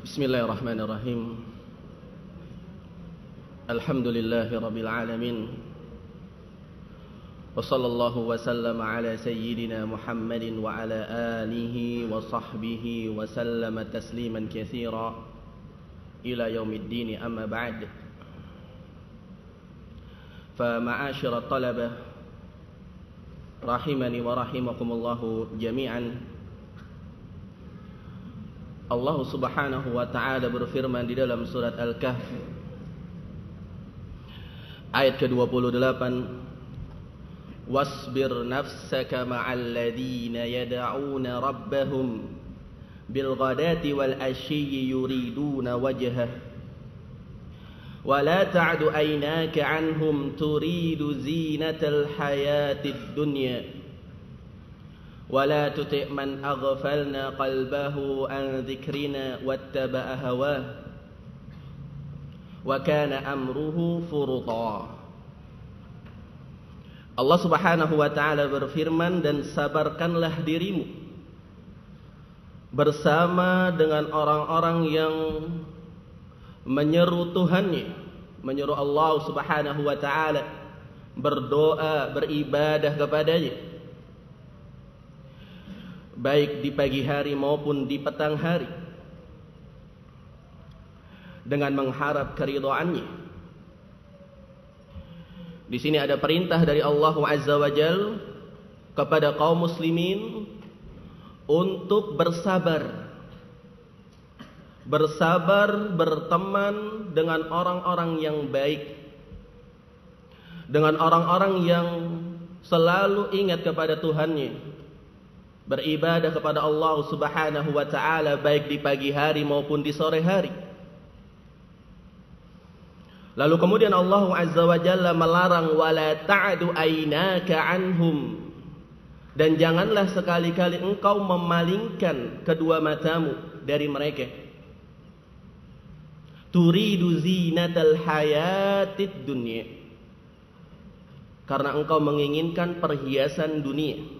Bismillahirrahmanirrahim. Alhamdulillahi rabbil alamin. Wa sallallahu wa sallama ala sayyidina Muhammadin wa ala alihi wa sahbihi wa sallama tasliman katsira ila yaumiddin, amma ba'd. Fa ma'asyirat talabah rahimani wa rahimakumullahu jami'an. Allah Subhanahu wa ta'ala berfirman di dalam surat Al-Kahf ayat ke-28, wasbir nafsaka ma'al ladzina yad'una rabbahum bil ghadati wal ashiyyi yuriduna wajhah wa la ta'du aynaka 'anhum turidu zinatal hayatid dunya ولا تطع من أغفلنا قلبه عن ذكرنا واتبع هواه وكان أمره فرطا. Allah Subhanahu wa ta'ala berfirman, dan sabarkanlah dirimu bersama dengan orang-orang yang menyeru Tuhannya, menyeru Allah Subhanahu wa ta'ala, berdoa, beribadah kepadanya, baik di pagi hari maupun di petang hari, dengan mengharap keridhaannya. Di sini ada perintah dari Allah Azza wa Jalla kepada kaum muslimin untuk bersabar berteman dengan orang-orang yang baik, dengan orang-orang yang selalu ingat kepada Tuhannya, beribadah kepada Allah Subhanahu wa ta'ala baik di pagi hari maupun di sore hari. Lalu kemudian Allah Azza wa Jalla melarang wala ta'du aynaka anhum, dan janganlah sekali-kali engkau memalingkan kedua matamu dari mereka. Turidu zinatal hayatid dunya, karena engkau menginginkan perhiasan dunia.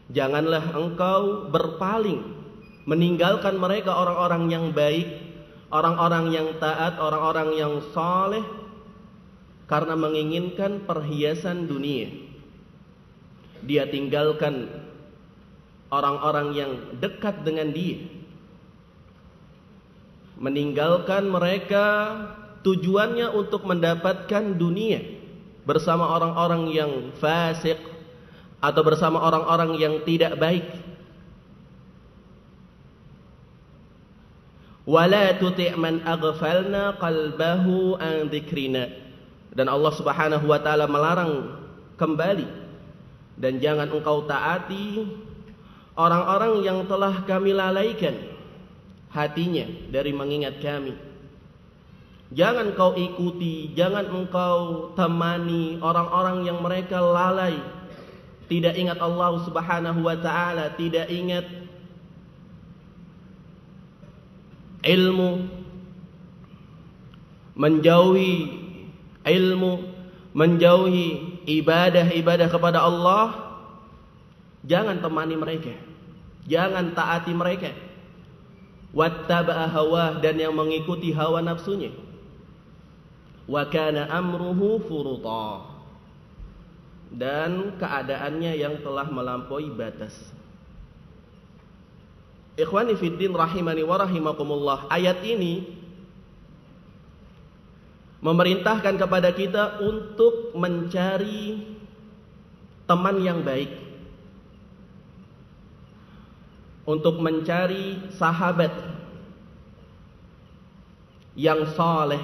Janganlah engkau berpaling, meninggalkan mereka, orang-orang yang baik, orang-orang yang taat, orang-orang yang saleh, karena menginginkan perhiasan dunia. Dia tinggalkan orang-orang yang dekat dengan dia, meninggalkan mereka tujuannya untuk mendapatkan dunia bersama orang-orang yang fasik atau bersama orang-orang yang tidak baik. Wala tuti' man aghfalna qalbahu an dzikrina, dan Allah Subhanahu wa ta'ala melarang kembali, dan jangan engkau taati orang-orang yang telah kami lalaikan hatinya dari mengingat kami. Jangan kau ikuti, jangan engkau temani orang-orang yang mereka lalai, tidak ingat Allah Subhanahu wa ta'ala, tidak ingat ilmu, menjauhi ilmu, menjauhi ibadah-ibadah kepada Allah. Jangan temani mereka, jangan taati mereka. Wattaba'a hawah, dan yang mengikuti hawa nafsunya. Wa kana amruhu furuta, dan keadaannya yang telah melampaui batas. Ikhwani fiddin rahimani wa rahimakumullah, ayat ini memerintahkan kepada kita untuk mencari teman yang baik, untuk mencari sahabat yang saleh,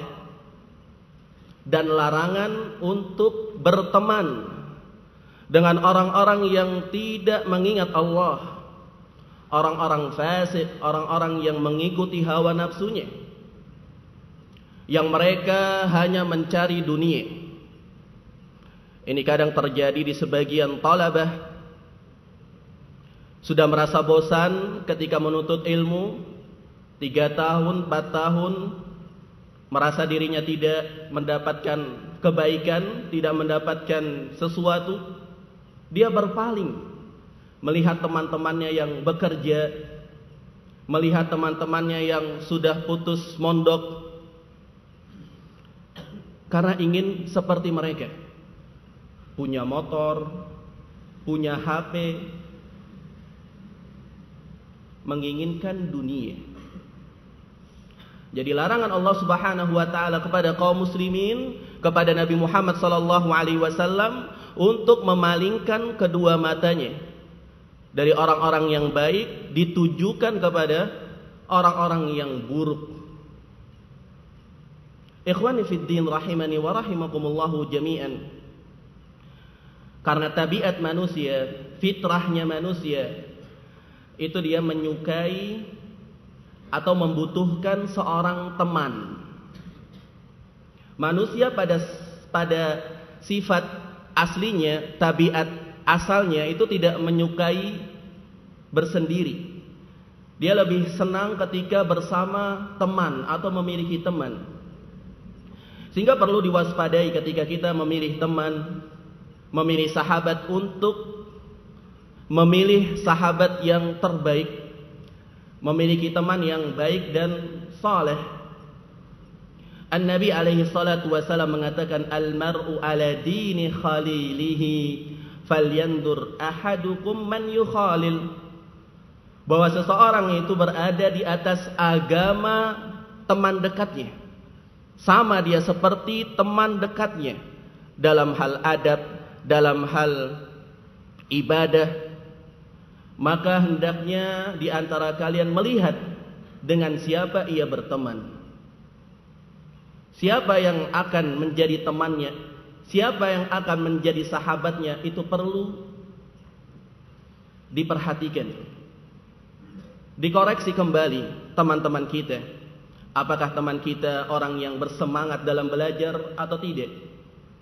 dan larangan untuk berteman dengan orang-orang yang tidak mengingat Allah, orang-orang fasik, orang-orang yang mengikuti hawa nafsunya, yang mereka hanya mencari dunia. Ini kadang terjadi di sebagian talabah, sudah merasa bosan ketika menuntut ilmu 3 tahun, 4 tahun, merasa dirinya tidak mendapatkan kebaikan, tidak mendapatkan sesuatu. Dia berpaling, melihat teman-temannya yang bekerja, melihat teman-temannya yang sudah putus mondok karena ingin seperti mereka, punya motor, punya HP, menginginkan dunia. Jadi larangan Allah Subhanahu wa taala kepada kaum muslimin, kepada Nabi Muhammad sallallahu alaihi wasallam untuk memalingkan kedua matanya dari orang-orang yang baik ditujukan kepada orang-orang yang buruk. Ikhwani fid din rahimani wa rahimakumullahu jami'an. Karena tabiat manusia, fitrahnya manusia, itu dia menyukai atau membutuhkan seorang teman. Manusia pada sifat aslinya, tabiat asalnya itu tidak menyukai bersendiri. Dia lebih senang ketika bersama teman atau memiliki teman. Sehingga perlu diwaspadai ketika kita memilih teman, memilih sahabat, untuk memilih sahabat yang terbaik, memiliki teman yang baik dan saleh. An-Nabi alaihi salatu wasallam mengatakan, al-mar'u ala dini khalilihi falyandur ahadukum man yukhalil. Bahwa seseorang itu berada di atas agama teman dekatnya. Sama dia seperti teman dekatnya dalam hal adab, dalam hal ibadah. Maka hendaknya di antara kalian melihat dengan siapa ia berteman. Siapa yang akan menjadi temannya, siapa yang akan menjadi sahabatnya, itu perlu diperhatikan. Dikoreksi kembali teman-teman kita. Apakah teman kita orang yang bersemangat dalam belajar atau tidak?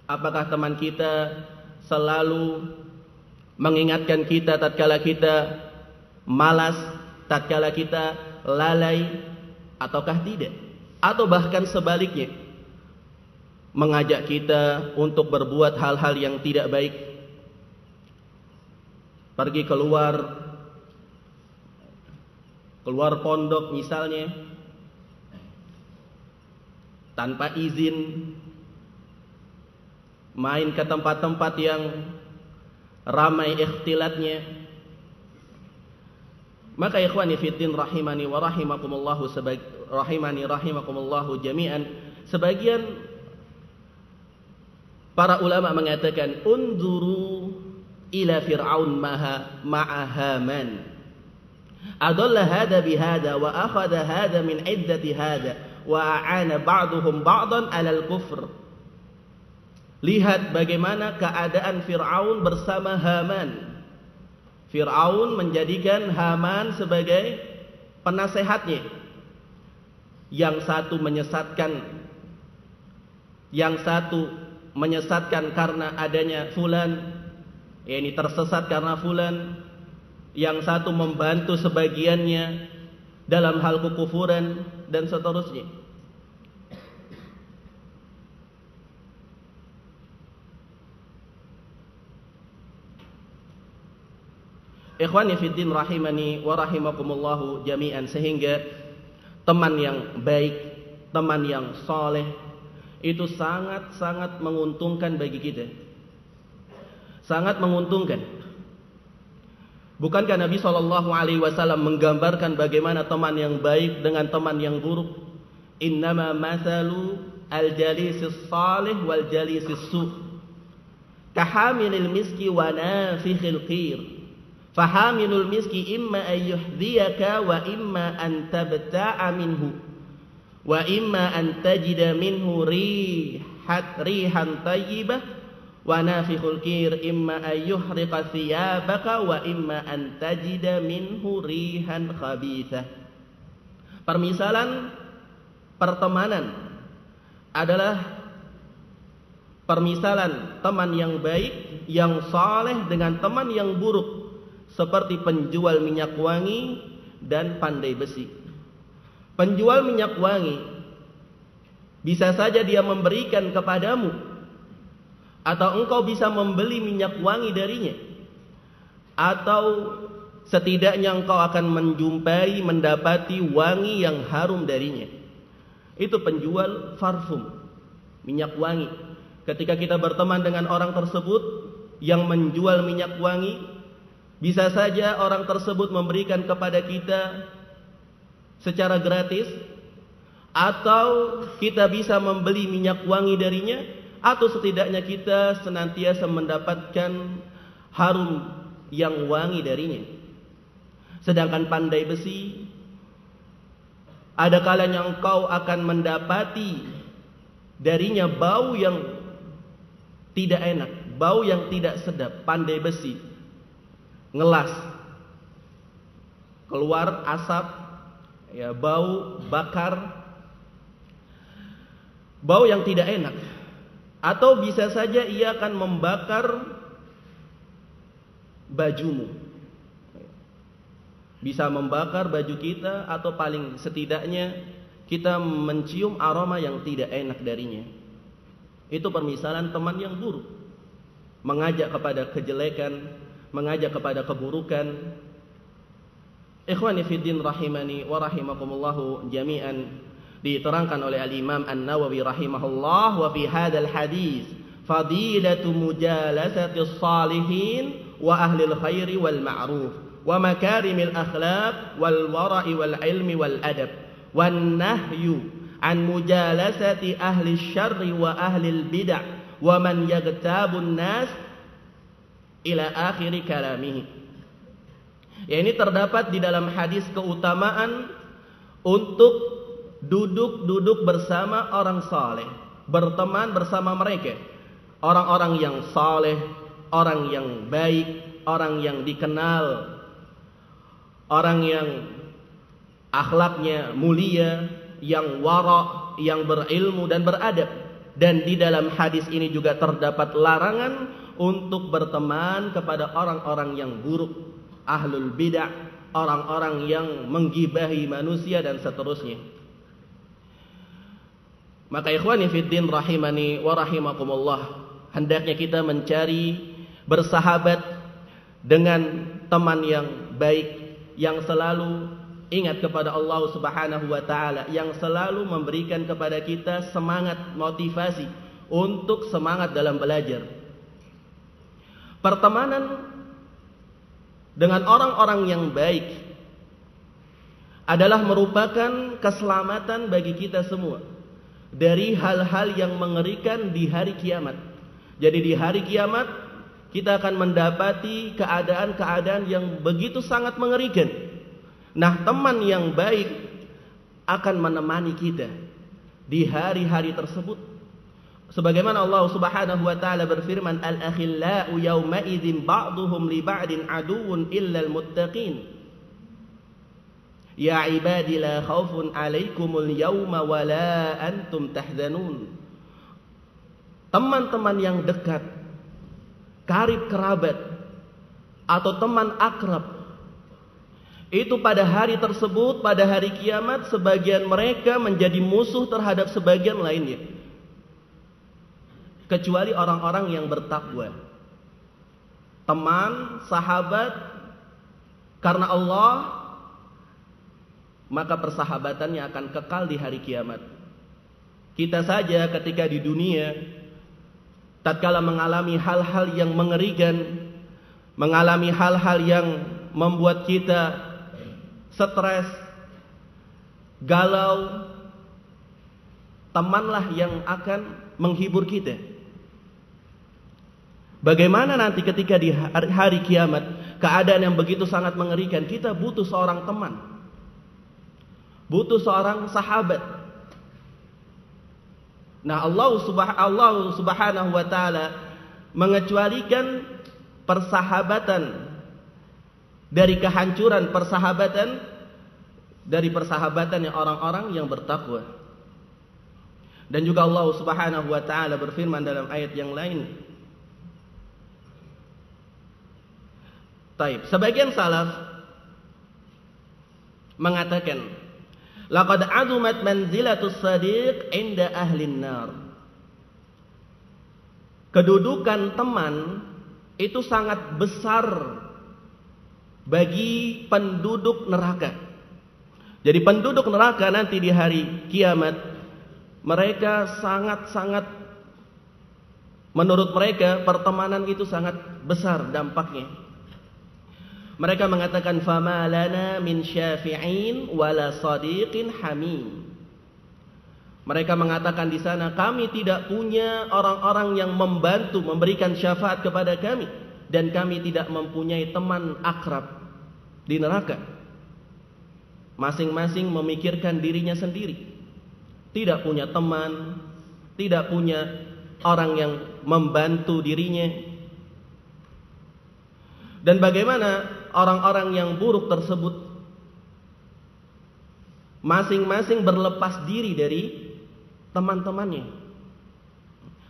Apakah teman kita selalu mengingatkan kita tatkala kita malas, tatkala kita lalai, ataukah tidak? Atau bahkan sebaliknya, mengajak kita untuk berbuat hal-hal yang tidak baik, pergi keluar pondok misalnya tanpa izin, main ke tempat-tempat yang ramai ikhtilatnya. Maka ikhwani fiddin rahimani wa rahimakumullahu rahimakumullahu jami'an, sebagian para ulama mengatakan, unzuru ila fir'aun ma'a Haman, adalla hada bihada wa akhadha hada min iddati hada wa a'ana ba'duhum ba'dan 'alal kufr. Lihat bagaimana keadaan Fir'aun bersama Haman. Fir'aun menjadikan Haman sebagai penasehatnya. Yang satu menyesatkan karena adanya fulan, yakni tersesat karena fulan. Yang satu membantu sebagiannya dalam hal kekufuran dan seterusnya. Ikhwani fiddin rahimani wa rahimakumullahu jami'an, sehingga teman yang baik, teman yang soleh itu sangat-sangat menguntungkan bagi kita. Sangat menguntungkan. Bukankah Nabi SAW menggambarkan bagaimana teman yang baik dengan teman yang buruk? Innama mathalu al-jalisis salih wal jalisis su' kahamilil miski wa nafikhil qir. Fahamilul miski imma an yuhdhiyaka wa imma an tabta'a minhu wa imma an tajida minhu rihan tayyibah wa nafikhul qir imma an yuhriqa thiyabaka wa imma an tajida minhu rihan khabithah. Permisalan pertemanan adalah permisalan teman yang baik, yang saleh dengan teman yang buruk, seperti penjual minyak wangi dan pandai besi. Penjual minyak wangi bisa saja dia memberikan kepadamu, atau engkau bisa membeli minyak wangi darinya, atau setidaknya engkau akan menjumpai, mendapati wangi yang harum darinya. Itu penjual parfum, minyak wangi. Ketika kita berteman dengan orang tersebut yang menjual minyak wangi, bisa saja orang tersebut memberikan kepada kita secara gratis, atau kita bisa membeli minyak wangi darinya, atau setidaknya kita senantiasa mendapatkan harum yang wangi darinya. Sedangkan pandai besi, ada kalanya engkau akan mendapati darinya bau yang tidak enak, bau yang tidak sedap. Pandai besi, ngelas, keluar asap, ya, bau bakar, bau yang tidak enak. Atau bisa saja ia akan membakar bajumu, bisa membakar baju kita, atau paling setidaknya kita mencium aroma yang tidak enak darinya. Itu permisalan teman yang buruk, mengajak kepada kejelekan, mengajak kepada keburukan. Ikhwani fiddin rahimani wa rahimakumullahu jami'an, diterangkan oleh al-Imam An-Nawawi rahimahullah, wa fi hadzal hadis fadilatu mujalasati salihin wa ahli al-khairi wal ma'ruf wa makarimil akhlaq wal wara'i wal ilmi wal adab wan nahyu an mujalasati ahli syarri wa ahli al-bid'ah wa man yaghtabun nas ila akhir kalamihi. Ya, ini terdapat di dalam hadis keutamaan untuk duduk bersama orang saleh, berteman bersama mereka, orang-orang yang saleh, orang yang baik, orang yang dikenal, orang yang akhlaknya mulia, yang wara, yang berilmu dan beradab. Dan di dalam hadis ini juga terdapat larangan untuk berteman kepada orang-orang yang buruk, ahlul bid'ah, orang-orang yang menggibahi manusia dan seterusnya. Maka ikhwani fiddin rahimani wa rahimakumullah, hendaknya kita mencari bersahabat dengan teman yang baik, yang selalu ingat kepada Allah Subhanahu wa taala, yang selalu memberikan kepada kita semangat, motivasi untuk semangat dalam belajar. Pertemanan dengan orang-orang yang baik adalah merupakan keselamatan bagi kita semua dari hal-hal yang mengerikan di hari kiamat. Jadi di hari kiamat kita akan mendapati keadaan-keadaan yang begitu sangat mengerikan. Nah, teman yang baik akan menemani kita di hari-hari tersebut. Sebagaimana Allah Subhanahu wa taala berfirman, al-akhillau yawma idzin ba'duhum li ba'din aduwwun illal muttaqin. Ya ibadi la khaufun 'alaikumul yawma wa la antum tahzanun. Teman-teman yang dekat, karib kerabat atau teman akrab, itu pada hari tersebut, pada hari kiamat, sebagian mereka menjadi musuh terhadap sebagian lainnya, kecuali orang-orang yang bertakwa. Teman, sahabat karena Allah, maka persahabatannya akan kekal di hari kiamat. Kita saja ketika di dunia, tatkala mengalami hal-hal yang mengerikan, mengalami hal-hal yang membuat kita stres, galau, temanlah yang akan menghibur kita. Bagaimana nanti ketika di hari kiamat, keadaan yang begitu sangat mengerikan, kita butuh seorang teman, butuh seorang sahabat. Nah, Allah Subhanahu wa taala mengecualikan persahabatan dari kehancuran persahabatan, dari persahabatannya orang-orang yang bertakwa. Dan juga Allah Subhanahu wa taala berfirman dalam ayat yang lain. Taib, sebagian salaf mengatakan, laqad azumat manzilatus sadiq inda ahlin nar. Kedudukan teman itu sangat besar bagi penduduk neraka. Jadi penduduk neraka nanti di hari kiamat, mereka sangat-sangat, menurut mereka pertemanan itu sangat besar dampaknya. Mereka mengatakan fama lana min syafi'in wala sadiqin hamim. Mereka mengatakan di sana, kami tidak punya orang-orang yang membantu memberikan syafaat kepada kami, dan kami tidak mempunyai teman akrab di neraka. Masing-masing memikirkan dirinya sendiri, tidak punya teman, tidak punya orang yang membantu dirinya. Dan bagaimana orang-orang yang buruk tersebut masing-masing berlepas diri dari teman-temannya,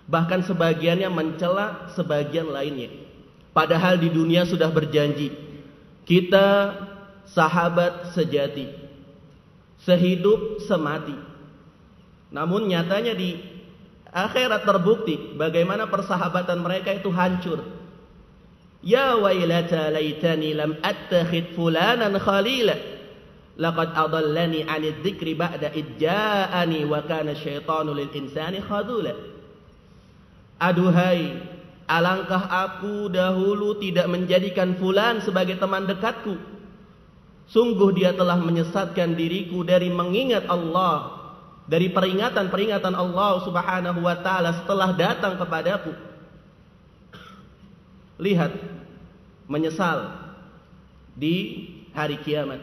bahkan sebagiannya mencela sebagian lainnya. Padahal di dunia sudah berjanji, kita sahabat sejati, sehidup semati. Namun nyatanya di akhirat terbukti bagaimana persahabatan mereka itu hancur. Ya wailata laitani lam attakhid fulanan khalila laqad adallani 'anidz dzikri ba'da idja'ani wa kana syaitanu lil insani khadula. Aduhai, alangkah aku dahulu tidak menjadikan fulan sebagai teman dekatku. Sungguh dia telah menyesatkan diriku dari mengingat Allah, dari peringatan-peringatan Allah Subhanahu wa taala setelah datang kepadaku. Lihat, menyesal di hari kiamat.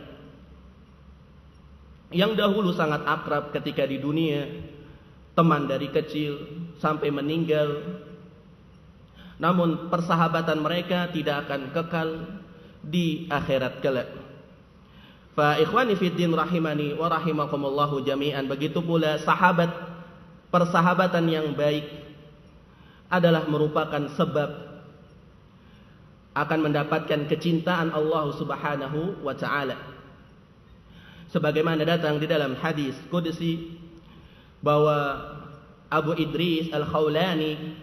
Yang dahulu sangat akrab ketika di dunia, teman dari kecil sampai meninggal, namun persahabatan mereka tidak akan kekal di akhirat kelak. Fa ikhwani fiddin rahimani wa rahimakumullahu jami'an. Begitu pula sahabat, persahabatan yang baik adalah merupakan sebab akan mendapatkan kecintaan Allah Subhanahu wa taala. Sebagaimana datang di dalam hadis qudsi bahwa Abu Idris Al-Khawlani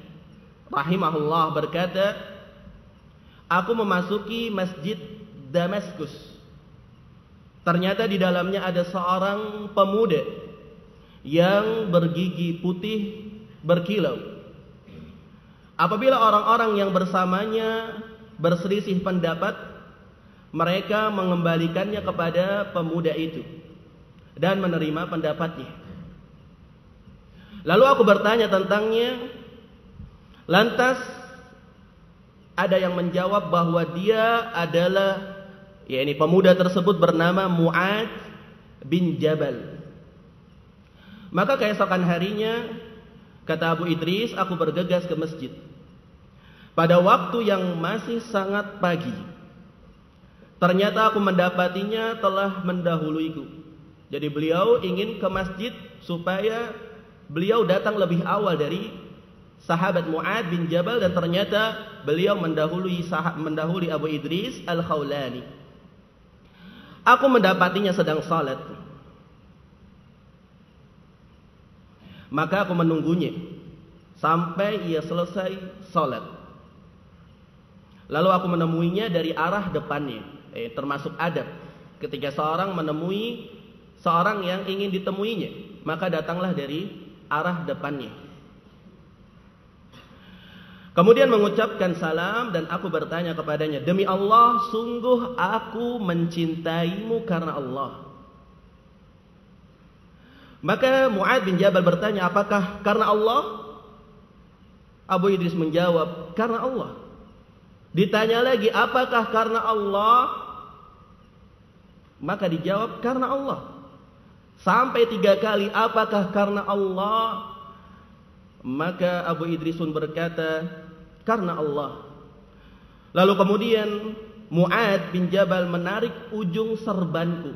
rahimahullah berkata, aku memasuki masjid Damaskus. Ternyata di dalamnya ada seorang pemuda yang bergigi putih berkilau. Apabila orang-orang yang bersamanya berselisih pendapat, mereka mengembalikannya kepada pemuda itu dan menerima pendapatnya. Lalu aku bertanya tentangnya, lantas ada yang menjawab bahwa dia adalah, yakni pemuda tersebut bernama Mu'ad bin Jabal. Maka keesokan harinya, kata Abu Idris, aku bergegas ke masjid pada waktu yang masih sangat pagi. Ternyata aku mendapatinya telah mendahuluiku. Jadi beliau ingin ke masjid supaya beliau datang lebih awal dari sahabat Mu'ad bin Jabal, dan ternyata beliau mendahului Abu Idris Al-Khawlani. Aku mendapatinya sedang salat. Maka aku menunggunya sampai ia selesai salat. Lalu aku menemuinya dari arah depannya. Termasuk adab ketika seorang menemui seorang yang ingin ditemuinya, maka datanglah dari arah depannya. Kemudian mengucapkan salam, dan aku bertanya kepadanya, demi Allah, sungguh aku mencintaimu karena Allah. Maka Mu'ad bin Jabal bertanya, apakah karena Allah? Abu Idris menjawab, karena Allah. Ditanya lagi, apakah karena Allah? Maka dijawab, karena Allah. Sampai 3 kali, apakah karena Allah? Maka Abu Idris pun berkata, karena Allah. Lalu kemudian Mu'ad bin Jabal menarik ujung sorban,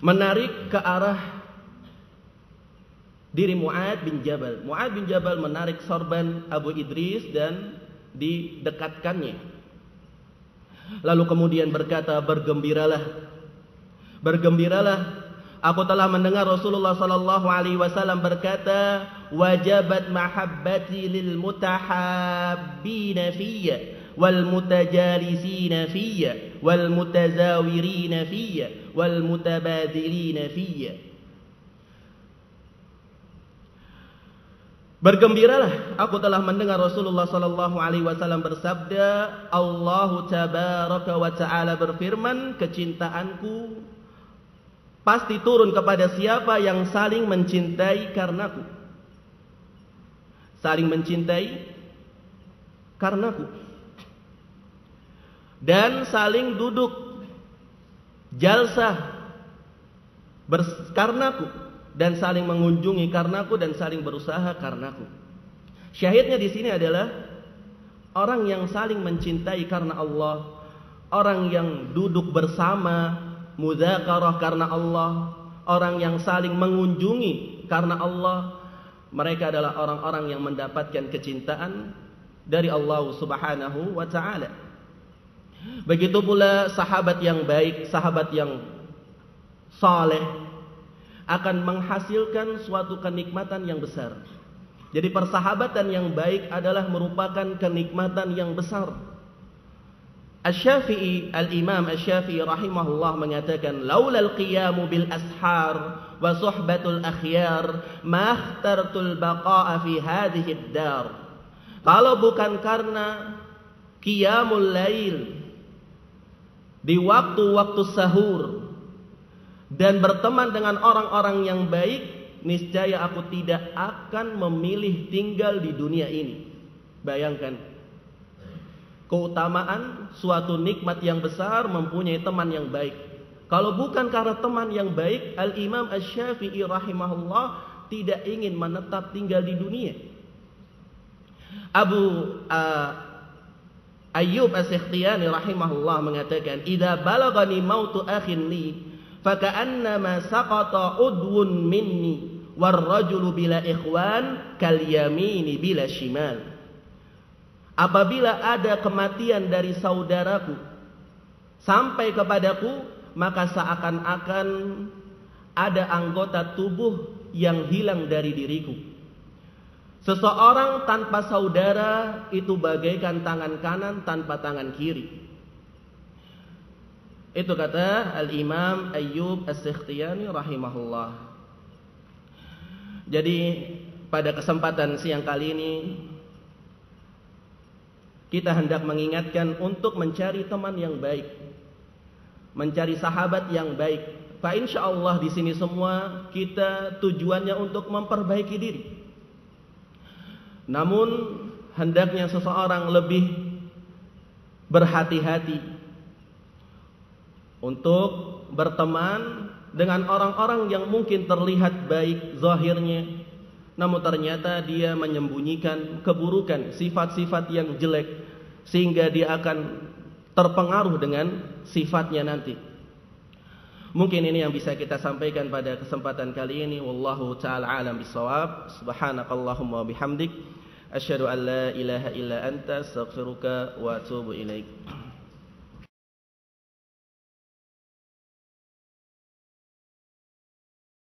menarik ke arah diri Mu'ad bin Jabal. Mu'ad bin Jabal menarik sorban Abu Idris dan didekatkannya. Lalu kemudian berkata, bergembiralah, aku telah mendengar Rasulullah sallallahu alaihi wasallam berkata, wajabat mahabbati lil mutahabbina fiyya wal mutajalisina fiyya wal mutazawirina fiyya wal mutabadilina fiyya. Bergembiralah, aku telah mendengar Rasulullah sallallahu alaihi wasallam bersabda, Allah tabaraka wa taala berfirman, kecintaanku pasti turun kepada siapa yang saling mencintai karenaku. Saling mencintai karenaku. Dan saling duduk jalsah karenaku. Dan saling mengunjungi karenaku, dan saling berusaha karenaku. Syahidnya di sini adalah orang yang saling mencintai karena Allah, orang yang duduk bersama mudzakarah karena Allah, orang yang saling mengunjungi karena Allah. Mereka adalah orang-orang yang mendapatkan kecintaan dari Allah Subhanahu wa taala. Begitu pula sahabat yang baik, sahabat yang saleh akan menghasilkan suatu kenikmatan yang besar. Jadi persahabatan yang baik adalah merupakan kenikmatan yang besar. Asy-Syafi'i, Al-Imam Asy-Syafi'i rahimahullah mengatakan, laulal qiyamu bil ashar wa suhbatul akhyar ma ikhtartul baqa'a fi hadhihi ad-dar. Kalau bukan karena qiyamul lail di waktu-waktu sahur dan berteman dengan orang-orang yang baik, niscaya aku tidak akan memilih tinggal di dunia ini. Bayangkan keutamaan suatu nikmat yang besar mempunyai teman yang baik. Kalau bukan karena teman yang baik, Al-Imam Asy-Syafi'i rahimahullah tidak ingin menetap tinggal di dunia. Abu Ayyub As-Sikhtiyani rahimahullah mengatakan, idza balagani mautu akhin li faka'annama saqata udwun minni warrajulu bila ikhwan kal yamini bila shimal. Apabila ada kematian dari saudaraku sampai kepadaku, maka seakan-akan ada anggota tubuh yang hilang dari diriku. Seseorang tanpa saudara itu bagaikan tangan kanan tanpa tangan kiri. Itu kata Al-Imam Ayyub As-Sikhtiyani rahimahullah. Jadi pada kesempatan siang kali ini kita hendak mengingatkan untuk mencari teman yang baik, mencari sahabat yang baik. Fa insyaallah di sini semua kita tujuannya untuk memperbaiki diri. Namun hendaknya seseorang lebih berhati-hati untuk berteman dengan orang-orang yang mungkin terlihat baik zahirnya, namun ternyata dia menyembunyikan keburukan, sifat-sifat yang jelek, sehingga dia akan terpengaruh dengan sifatnya nanti. Mungkin ini yang bisa kita sampaikan pada kesempatan kali ini. Wallahu ta'ala alam bisawab. Subhanakallahumma bihamdik, asyhadu an la ilaha illa anta, astaghfiruka wa atubu ilaik.